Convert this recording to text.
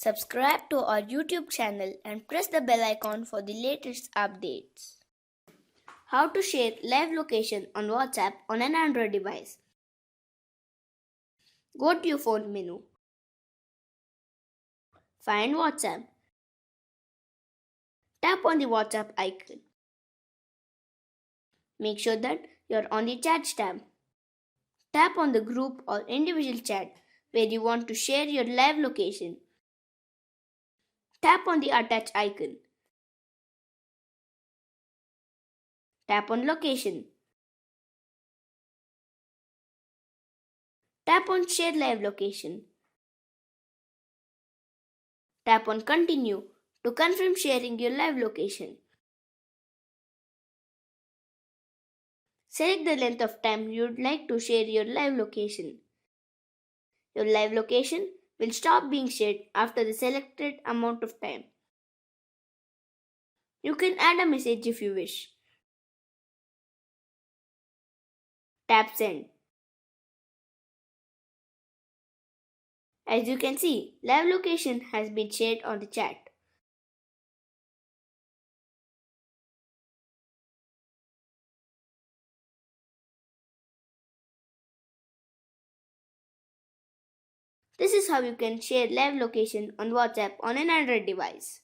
Subscribe to our YouTube channel and press the bell icon for the latest updates. How to share live location on WhatsApp on an Android device. Go to your phone menu. Find WhatsApp. Tap on the WhatsApp icon. Make sure that you're on the Chats tab. Tap on the group or individual chat where you want to share your live location. Tap on the attach icon. Tap on location. Tap on share live location. Tap on continue to confirm sharing your live location. Select the length of time you'd like to share your live location. Your live location will stop being shared after the selected amount of time. You can add a message if you wish. Tap send. As you can see, live location has been shared on the chat. This is how you can share live location on WhatsApp on an Android device.